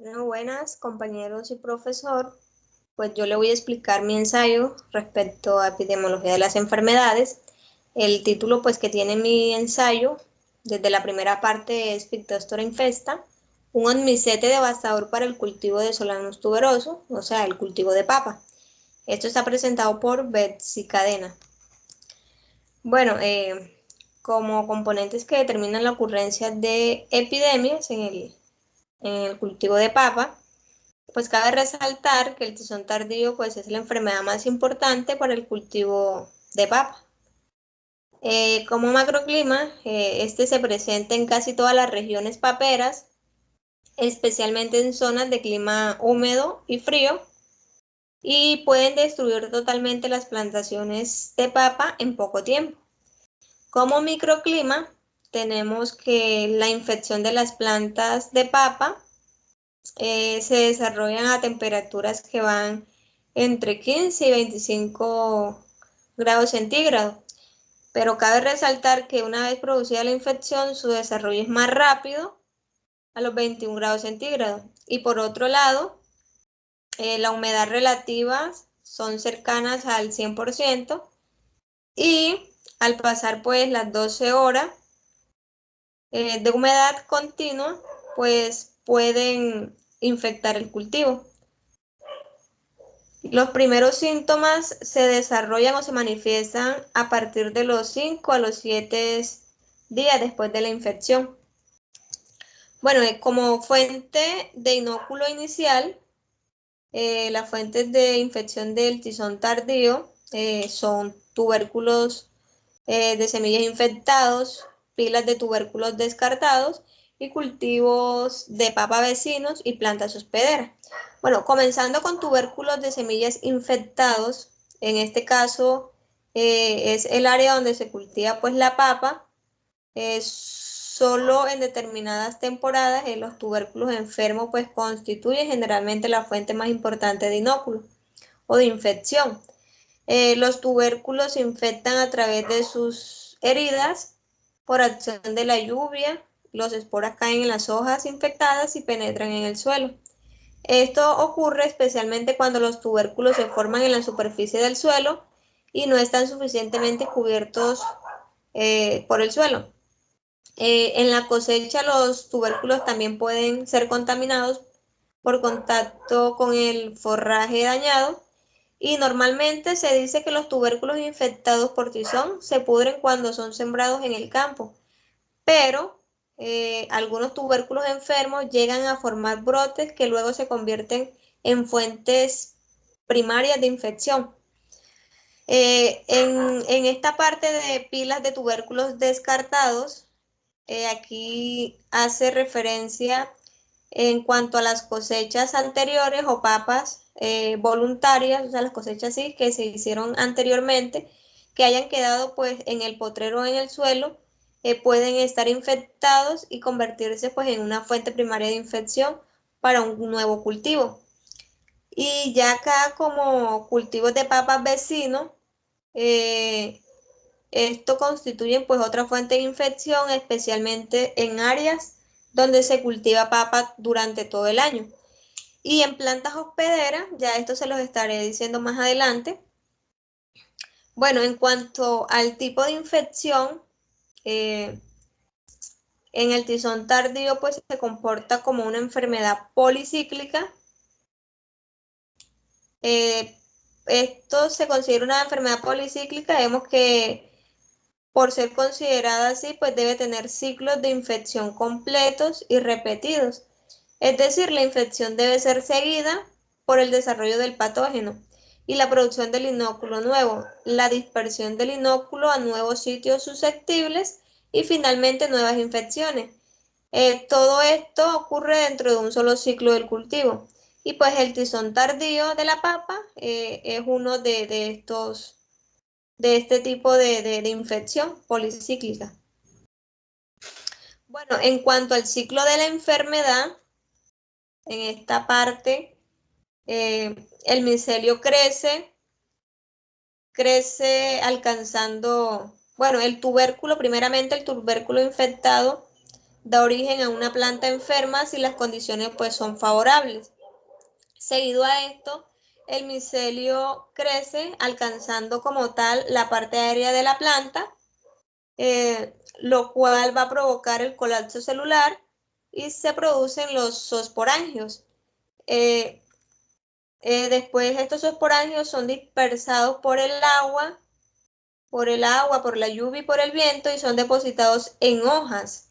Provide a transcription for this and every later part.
Bueno, buenas compañeros y profesor. Pues yo le voy a explicar mi ensayo respecto a epidemiología de las enfermedades. El título pues que tiene mi ensayo desde la primera parte es Phytophthora infesta, un onmicete devastador para el cultivo de Solanus tuberoso, o sea, el cultivo de papa. Esto está presentado por Betsy Cadena. Bueno, como componentes que determinan la ocurrencia de epidemias en el cultivo de papa, pues cabe resaltar que el tizón tardío pues es la enfermedad más importante para el cultivo de papa. Como macroclima, este se presenta en casi todas las regiones paperas, especialmente en zonas de clima húmedo y frío, y pueden destruir totalmente las plantaciones de papa en poco tiempo. Como microclima, tenemos que la infección de las plantas de papa se desarrollan a temperaturas que van entre 15 y 25 grados centígrados. Pero cabe resaltar que una vez producida la infección, su desarrollo es más rápido a los 21 grados centígrados. Y por otro lado, la humedad relativa son cercanas al 100% y al pasar pues las 12 horas de humedad continua, pues pueden infectar el cultivo. Los primeros síntomas se desarrollan o se manifiestan a partir de los 5 a los 7 días después de la infección. Bueno, como fuente de inóculo inicial, las fuentes de infección del tizón tardío son tubérculos de semillas infectados, pilas de tubérculos descartados y cultivos de papa vecinos y plantas hospederas. Bueno, comenzando con tubérculos de semillas infectados, en este caso es el área donde se cultiva pues la papa, solo en determinadas temporadas los tubérculos enfermos pues constituyen generalmente la fuente más importante de inóculo o de infección. Los tubérculos se infectan a través de sus heridas por acción de la lluvia. Los esporas caen en las hojas infectadas y penetran en el suelo. Esto ocurre especialmente cuando los tubérculos se forman en la superficie del suelo y no están suficientemente cubiertos por el suelo. En la cosecha los tubérculos también pueden ser contaminados por contacto con el forraje dañado y normalmente se dice que los tubérculos infectados por tizón se pudren cuando son sembrados en el campo, pero algunos tubérculos enfermos llegan a formar brotes que luego se convierten en fuentes primarias de infección. En esta parte de pilas de tubérculos descartados, aquí hace referencia en cuanto a las cosechas anteriores o papas voluntarias, o sea, las cosechas sí que se hicieron anteriormente, que hayan quedado pues en el potrero o en el suelo, pueden estar infectados y convertirse pues en una fuente primaria de infección para un nuevo cultivo. Y ya acá como cultivos de papas vecinos, eh, esto constituye pues otra fuente de infección, especialmente en áreas donde se cultiva papa durante todo el año. Y en plantas hospederas, ya esto se los estaré diciendo más adelante. Bueno, en cuanto al tipo de infección, eh, en el tizón tardío pues se comporta como una enfermedad policíclica. Eh, Esto se considera una enfermedad policíclica, vemos que por ser considerada así, pues debe tener ciclos de infección completos y repetidos. Es decir, la infección debe ser seguida por el desarrollo del patógeno y la producción del inóculo nuevo, la dispersión del inóculo a nuevos sitios susceptibles y finalmente nuevas infecciones. Todo esto ocurre dentro de un solo ciclo del cultivo. Y pues el tizón tardío de la papa es uno de este tipo de infección policíclica. Bueno, en cuanto al ciclo de la enfermedad, en esta parte, el micelio crece alcanzando, bueno, el tubérculo, primeramente el tubérculo infectado da origen a una planta enferma si las condiciones pues son favorables. Seguido a esto, el micelio crece alcanzando como tal la parte aérea de la planta, lo cual va a provocar el colapso celular y se producen los zoosporangios. Eh, Después estos zoosporangios son dispersados por la lluvia y por el viento y son depositados en hojas.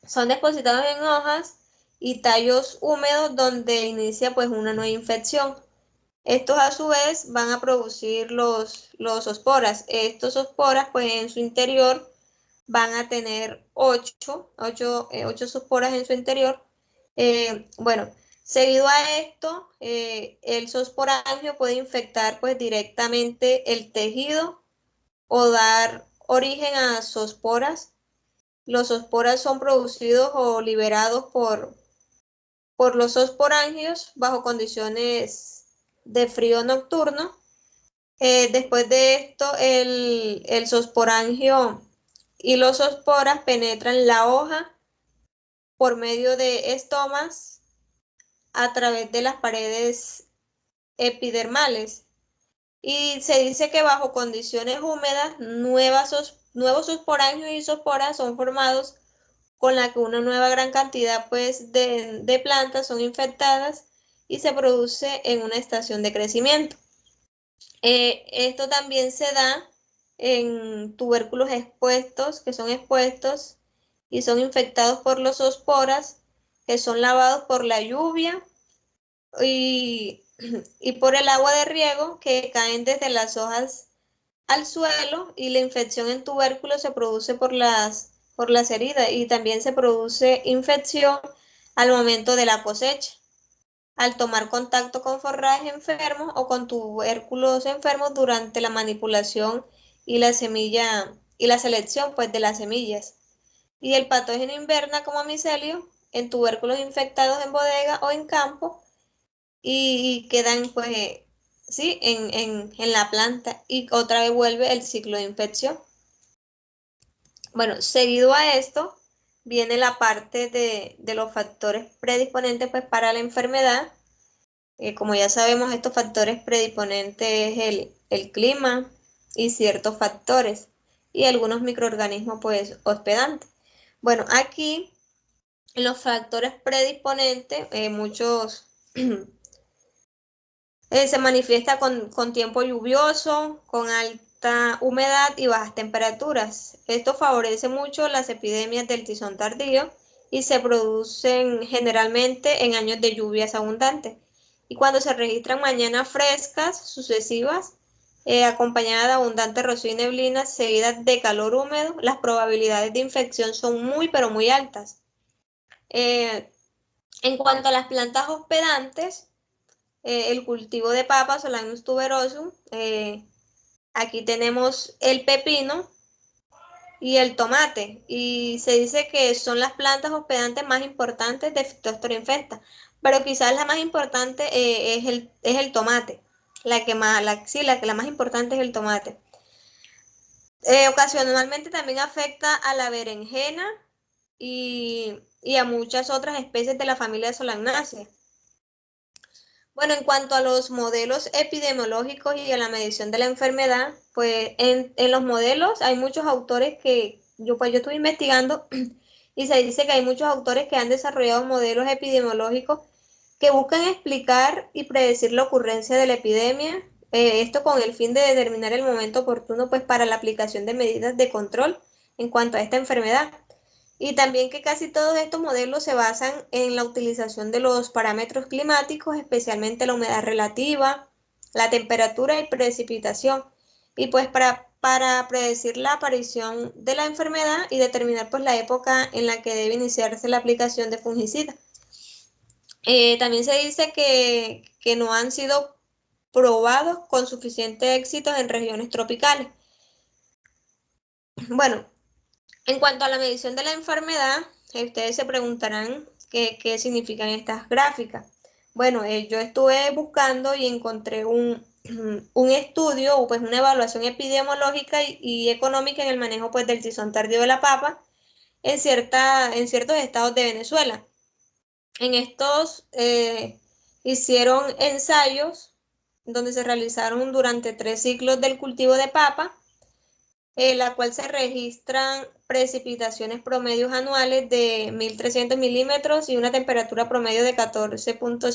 Son depositados en hojas y tallos húmedos donde inicia pues una nueva infección. Estos a su vez van a producir los osporas. Estos osporas pues en su interior van a tener ocho zoosporas en su interior. Bueno, seguido a esto, el zoosporangio puede infectar pues directamente el tejido o dar origen a zoosporas. Los zoosporas son producidos o liberados por los zoosporangios bajo condiciones de frío nocturno. Después de esto, el zoosporangio y los zoosporas penetran la hoja por medio de estomas a través de las paredes epidermales. Y se dice que bajo condiciones húmedas, nuevos zoosporangios y zoosporas son formados con la que una nueva gran cantidad pues, de plantas son infectadas y se produce en una estación de crecimiento. Esto también se da en tubérculos expuestos, que son expuestos y son infectados por los zoosporas, que son lavados por la lluvia y, y por el agua de riego que caen desde las hojas al suelo, y la infección en tubérculos se produce por las heridas y también se produce infección al momento de la cosecha, al tomar contacto con forrajes enfermos o con tubérculos enfermos durante la manipulación y la semilla y la selección pues de las semillas. Y el patógeno inverna como micelio en tubérculos infectados en bodega o en campo y quedan pues sí en la planta y otra vez vuelve el ciclo de infección. Bueno, seguido a esto viene la parte de los factores predisponentes pues para la enfermedad. Como ya sabemos, estos factores predisponentes es el clima y ciertos factores y algunos microorganismos pues hospedantes. Bueno, aquí los factores predisponentes, muchos se manifiesta con tiempo lluvioso, con alta humedad y bajas temperaturas. Esto favorece mucho las epidemias del tizón tardío y se producen generalmente en años de lluvias abundantes. Y cuando se registran mañanas frescas sucesivas, acompañadas de abundante rocío y neblina, seguidas de calor húmedo, las probabilidades de infección son muy, pero muy altas. En cuanto a las plantas hospedantes, el cultivo de papa, Solanus tuberosum. Aquí tenemos el pepino y el tomate. Y se dice que son las plantas hospedantes más importantes de Phytophthora infesta. Pero quizás la más importante es el tomate. La más importante es el tomate. Ocasionalmente también afecta a la berenjena y a muchas otras especies de la familia Solanaceae. Bueno, en cuanto a los modelos epidemiológicos y a la medición de la enfermedad, pues en los modelos hay muchos autores yo estuve investigando y se dice que hay muchos autores que han desarrollado modelos epidemiológicos que buscan explicar y predecir la ocurrencia de la epidemia, esto con el fin de determinar el momento oportuno pues para la aplicación de medidas de control en cuanto a esta enfermedad. Y también que casi todos estos modelos se basan en la utilización de los parámetros climáticos, especialmente la humedad relativa, la temperatura y precipitación. Y pues para predecir la aparición de la enfermedad y determinar pues la época en la que debe iniciarse la aplicación de fungicidas. También se dice que no han sido probados con suficiente éxito en regiones tropicales. Bueno, en cuanto a la medición de la enfermedad, ustedes se preguntarán qué significan estas gráficas. Bueno, yo estuve buscando y encontré un estudio o pues una evaluación epidemiológica y económica en el manejo pues del tizón tardío de la papa, en ciertos estados de Venezuela. En estos hicieron ensayos donde se realizaron durante 3 ciclos del cultivo de papa, en la cual se registran precipitaciones promedios anuales de 1.300 milímetros y una temperatura promedio de 14,5